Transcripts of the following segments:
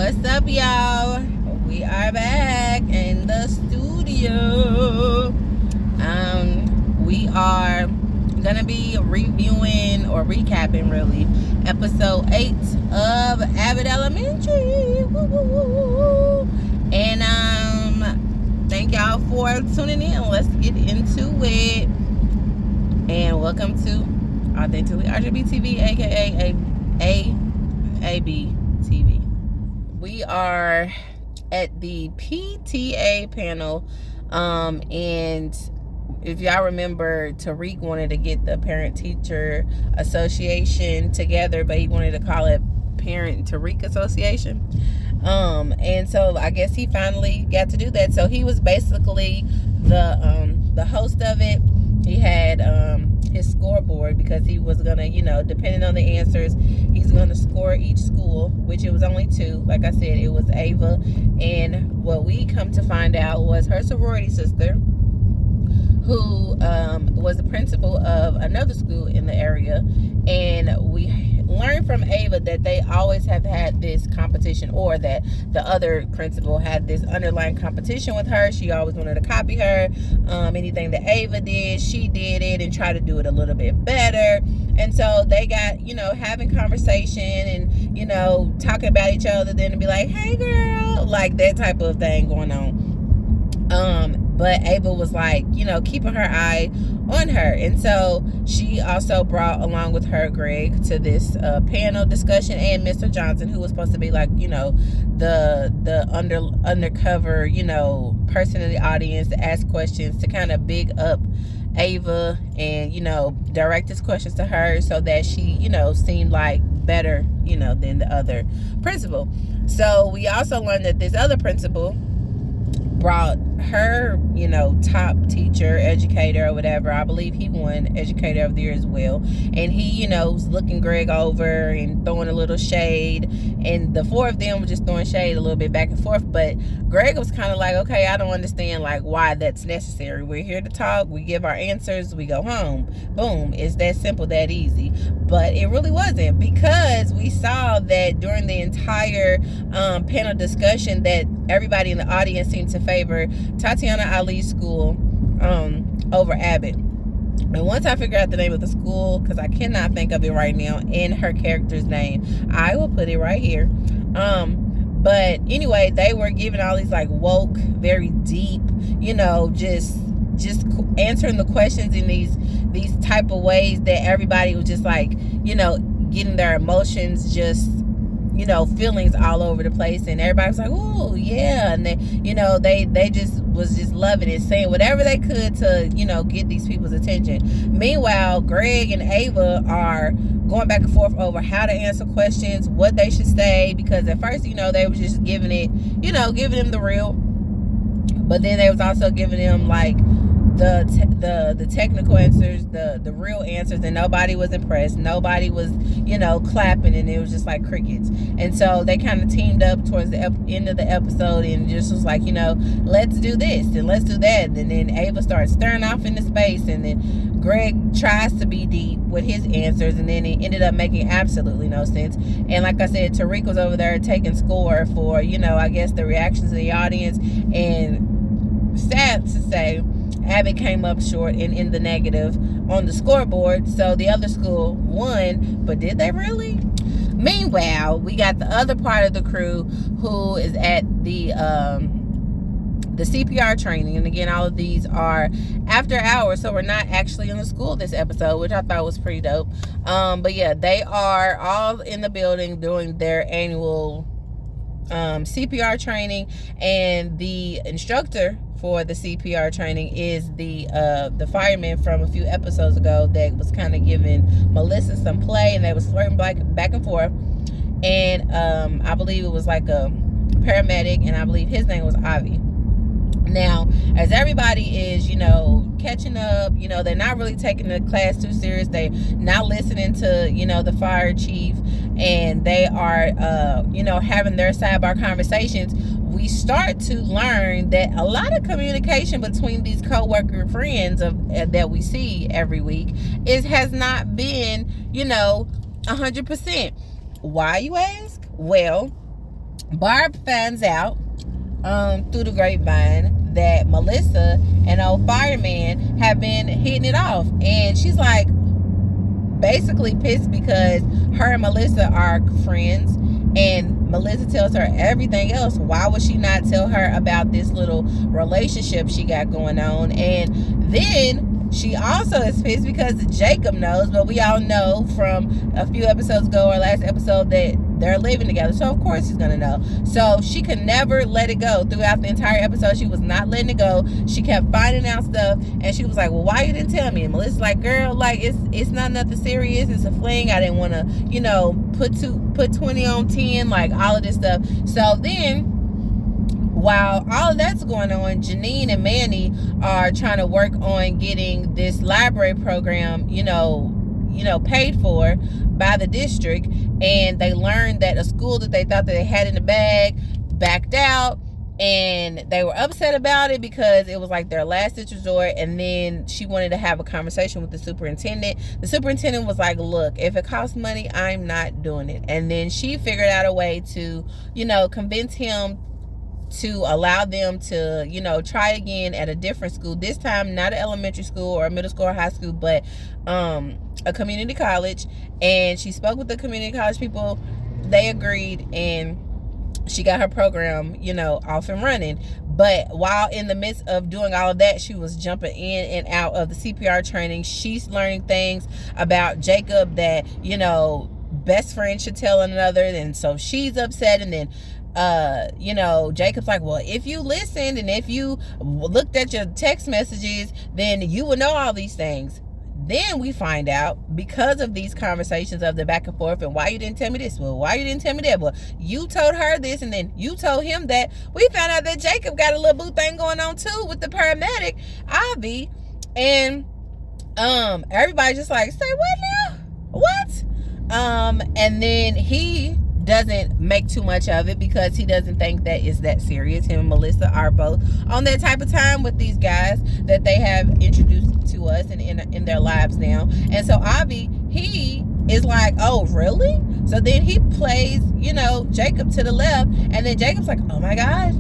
What's up, y'all? We are back in the studio. We are gonna be reviewing or recapping, really, episode 8 of Abbott Elementary. Woo, woo, woo, woo. And thank y'all for tuning in. Let's get into it. And welcome to Authentically RGB TV, aka AAB TV. We are at the PTA panel, and if y'all remember, Tariq wanted to get the Parent-Teacher Association together, but he wanted to call it Parent-Tariq Association. And so I guess he finally got to do that. So he was basically the host of it. He had his scoreboard, because he was gonna, depending on the answers, he's gonna score each school, which it was only 2. Like I said, it was Ava, and what we come to find out was her sorority sister, who was the principal of another school in the area. And we learned from Ava that they always have had this competition, or that the other principal had this underlying competition with her. She always wanted to copy her. Anything that Ava did, she did it and tried to do it a little bit better. And so they got, having conversation and, talking about each other, then to be like, hey girl, like that type of thing going on. But Ava was like, keeping her eye on her. And so she also brought along with her Greg to this panel discussion, and Mr. Johnson, who was supposed to be like, the undercover, person in the audience to ask questions, to kind of big up Ava and, direct his questions to her, so that she, seemed like better, than the other principal. So we also learned that this other principal brought her, top teacher, educator, or whatever. I believe he won Educator of the Year as well. And he, was looking Greg over and throwing a little shade. And the 4 of them were just throwing shade a little bit back and forth. But Greg was kind of like, okay, I don't understand, like, why that's necessary. We're here to talk. We give our answers. We go home. Boom. It's that simple, that easy. But it really wasn't, because we saw that during the entire panel discussion that everybody in the audience seemed to favor Tatiana Ali's school over Abbott. And once I figure out the name of the school, because I cannot think of it right now, in her character's name, I will put it right here. But anyway, they were giving all these like woke, very deep, just answering the questions in these type of ways that everybody was just like, getting their emotions just, feelings all over the place, and everybody was like, oh yeah, and they just was just loving it, saying whatever they could to, get these people's attention. Meanwhile, Greg and Ava are going back and forth over how to answer questions, what they should say, because at first, they were just giving them the real, but then they was also giving them like the technical answers, the real answers, and nobody was impressed. Nobody was, clapping, and it was just like crickets. And so they kind of teamed up towards the end of the episode and just was like, let's do this and let's do that. And then Ava starts staring off into space, and then Greg tries to be deep with his answers, and then it ended up making absolutely no sense. And like I said, Tariq was over there taking score for, I guess the reactions of the audience, and sad to say, Abbott came up short and in the negative on the scoreboard. So the other school won, but did they really? Meanwhile, we got the other part of the crew who is at the CPR training. And again, all of these are after hours, so we're not actually in the school this episode, which I thought was pretty dope. But yeah, they are all in the building doing their annual CPR training, and the instructor for the CPR training is the fireman from a few episodes ago that was kind of giving Melissa some play, and they was flirting back and forth. And I believe it was like a paramedic, and I believe his name was Avi. Now, as everybody is, catching up, they're not really taking the class too serious. They not listening to, the fire chief, and they are, having their sidebar conversations. We start to learn that a lot of communication between these co-worker friends that we see every week has not been, 100%. Why, you ask? Well, Barb finds out through the grapevine that Melissa and old fireman have been hitting it off, and she's like basically pissed because her and Melissa are friends, and Melissa tells her everything else. Why would she not tell her about this little relationship she got going on? And then she also is pissed because Jacob knows, but we all know from a few episodes ago, or last episode, that they're living together. So of course he's gonna know. So she could never let it go. Throughout the entire episode, she was not letting it go. She kept finding out stuff, and she was like, well, why you didn't tell me? And Melissa's like, girl, like it's not nothing serious. It's a fling. I didn't want to, put 20 on 10, like all of this stuff. So then, while all of that's going on, Janine and Manny are trying to work on getting this library program, paid for by the district. And they learned that a school that they thought that they had in the bag backed out, and they were upset about it because it was like their last ditch resort. And then she wanted to have a conversation with the superintendent. The superintendent was like, look, if it costs money, I'm not doing it. And then she figured out a way to, convince him to allow them to, try again at a different school. This time, not an elementary school or a middle school or high school, but a community college. And she spoke with the community college people. They agreed, and she got her program, off and running. But while in the midst of doing all of that, she was jumping in and out of the CPR training. She's learning things about Jacob that, best friend should tell another. And so she's upset. And then Jacob's like, well, if you listened and if you looked at your text messages, then you would know all these things. Then we find out, because of these conversations of the back and forth, and why you didn't tell me this, well, why you didn't tell me that, well, you told her this, and then you told him that. We found out that Jacob got a little boo thing going on too with the paramedic, Ivy. And everybody's just like, say what now? What? And then he doesn't make too much of it because he doesn't think that it's that serious. Him and Melissa are both on that type of time with these guys that they have introduced to us and in their lives now. And so Avi, he is like, oh really? So then he plays, Jacob to the left, and then Jacob's like, oh my God,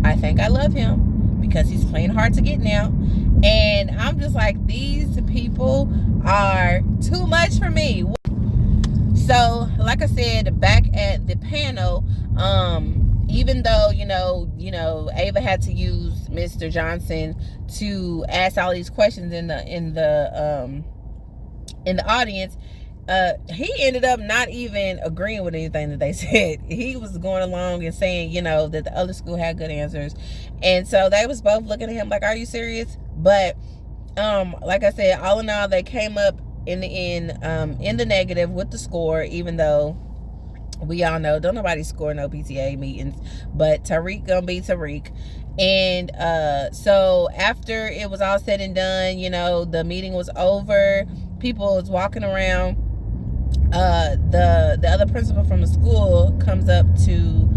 I think I love him because he's playing hard to get now. And I'm just like, these people are too much for me. So, like I said, back at the panel, even though, Ava had to use Mr. Johnson to ask all these questions in the audience, he ended up not even agreeing with anything that they said. He was going along and saying, that the other school had good answers. And so they was both looking at him like, are you serious? But, like I said, all in all, they came up in the end, in the negative with the score, even though we all know don't nobody score no PTA meetings, but Tariq gonna be Tariq. And so after it was all said and done, the meeting was over, people was walking around, the other principal from the school comes up to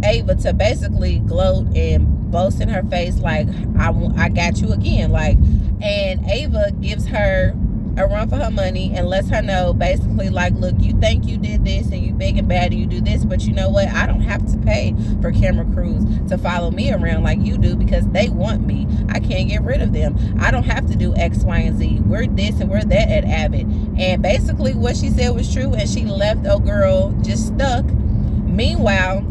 Ava to basically gloat and boast in her face like, I got you again, like. And Ava gives her a run for her money and lets her know basically like, look, you think you did this and you big and bad and you do this, but you know what, I don't have to pay for camera crews to follow me around like you do because they want me. I can't get rid of them. I don't have to do X, Y, and Z. We're this and we're that at Abbott. And basically what she said was true, and she left a girl just stuck. Meanwhile,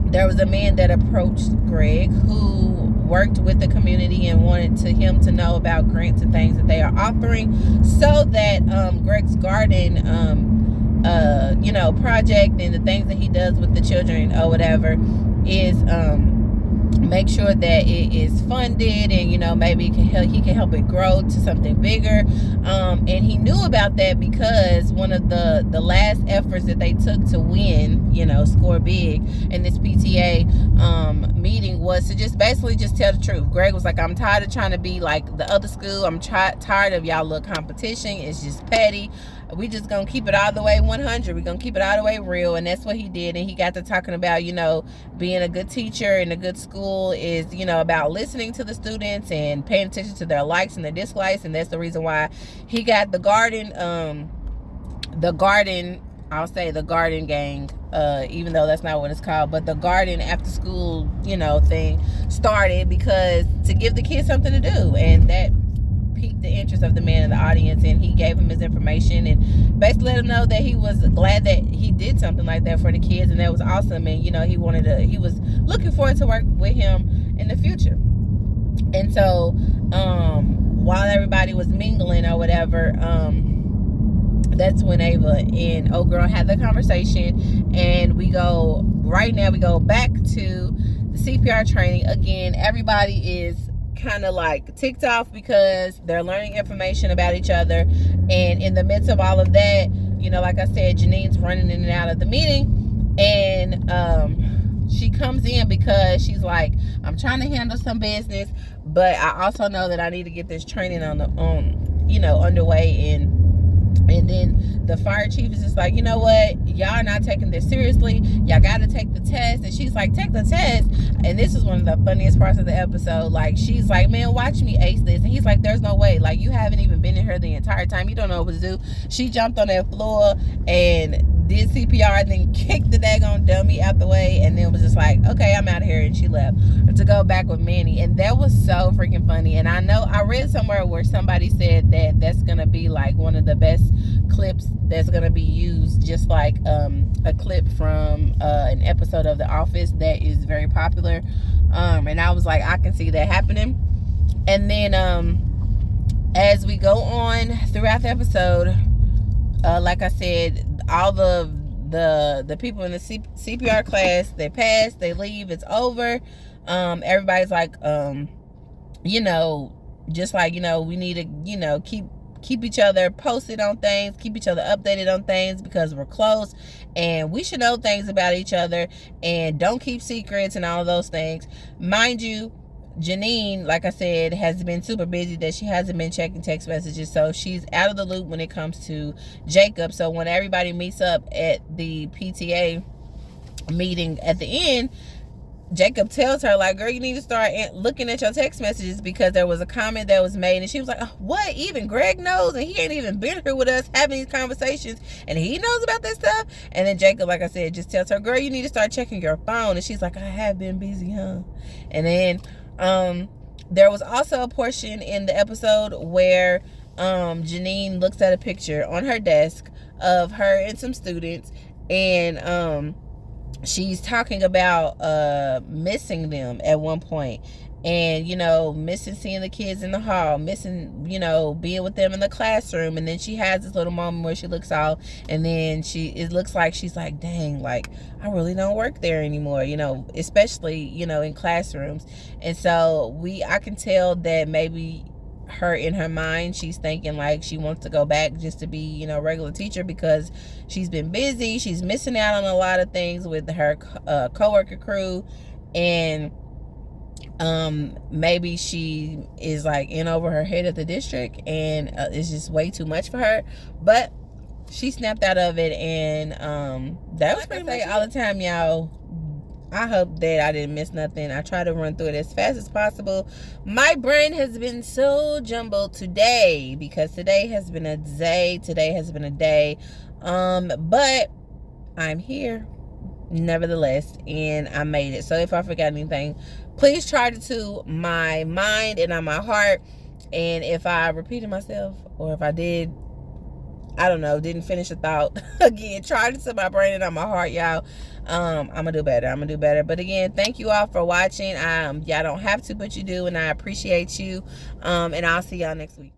there was a man that approached Greg who worked with the community and wanted him to know about grants and things that they are offering, so that Greg's garden project and the things that he does with the children or whatever is make sure that it is funded, and maybe he can help it grow to something bigger. And he knew about that because one of the last efforts that they took to win, score big in this PTA meeting was to just basically just tell the truth. Greg was like, I'm tired of trying to be like the other school. I'm tired of y'all little competition. It's just petty. We just gonna keep it all the way 100. We're gonna keep it all the way real. And that's what he did. And he got to talking about, being a good teacher in a good school is, about listening to the students and paying attention to their likes and their dislikes. And that's the reason why he got the garden I'll say the garden gang, even though that's not what it's called, but the garden after school, thing started because to give the kids something to do, and that piqued the interest of the man in the audience, and he gave him his information and basically let him know that he was glad that he did something like that for the kids, and that was awesome. And he was looking forward to work with him in the future. And so while everybody was mingling or whatever, that's when Ava and old girl had the conversation, and we go back to the CPR training again. Everybody is kind of like ticked off because they're learning information about each other, and in the midst of all of that, like I said, Janine's running in and out of the meeting, and she comes in because she's like, I'm trying to handle some business, but I also know that I need to get this training underway. And then the fire chief is just like, you know what, y'all are not taking this seriously, y'all gotta take the test. And she's like, take the test? And this is one of the funniest parts of the episode. Like, she's like, man, watch me ace this. And he's like, there's no way, like, you haven't even been in here the entire time, you don't know what to do. She jumped on that floor and did CPR and then kicked the daggone dummy out the way, and then was just like, okay, I'm out of here, and she left to go back with Manny. And that was so freaking funny. And I know I read somewhere where somebody said that that's gonna be like one of the best clips that's gonna be used, just like a clip from an episode of The Office that is very popular, and I was like, I can see that happening. And then as we go on throughout the episode, like I said, all the people in the CPR class, they pass, they leave, it's over. Everybody's like, just like, we need to, keep each other posted on things, keep each other updated on things, because we're close and we should know things about each other, and don't keep secrets and all of those things. Mind you, Janine, like I said, has been super busy, that she hasn't been checking text messages, so she's out of the loop when it comes to Jacob. So when everybody meets up at the PTA meeting at the end, Jacob tells her, like, girl, you need to start looking at your text messages, because there was a comment that was made, and she was like, oh, what, even Greg knows, and he ain't even been here with us having these conversations, and he knows about this stuff? And then Jacob, like I said, just tells her, girl, you need to start checking your phone. And she's like, I have been busy, huh? And then there was also a portion in the episode where Janine looks at a picture on her desk of her and some students, and she's talking about missing them at one point, and missing seeing the kids in the hall, missing being with them in the classroom. And then she has this little moment where she looks out, and then it looks like she's like, dang, like, I really don't work there anymore, especially in classrooms. And so I can tell that maybe her, in her mind, she's thinking like she wants to go back just to be regular teacher, because she's been busy, she's missing out on a lot of things with her coworker crew, and maybe she is like in over her head at the district, and it's just way too much for her. But she snapped out of it, and that was pretty much all the time, y'all. I hope that I didn't miss nothing. I try to run through it as fast as possible. My brain has been so jumbled today, because today has been a day. But I'm here nevertheless, and I made it. So if I forgot anything, please charge it to my mind and on my heart. And if I repeated myself, or if I did, I don't know, didn't finish a thought, again, charge it to my brain and on my heart, y'all. I'm gonna do better. But again, thank you all for watching. Y'all don't have to, but you do, and I appreciate you. And I'll see y'all next week.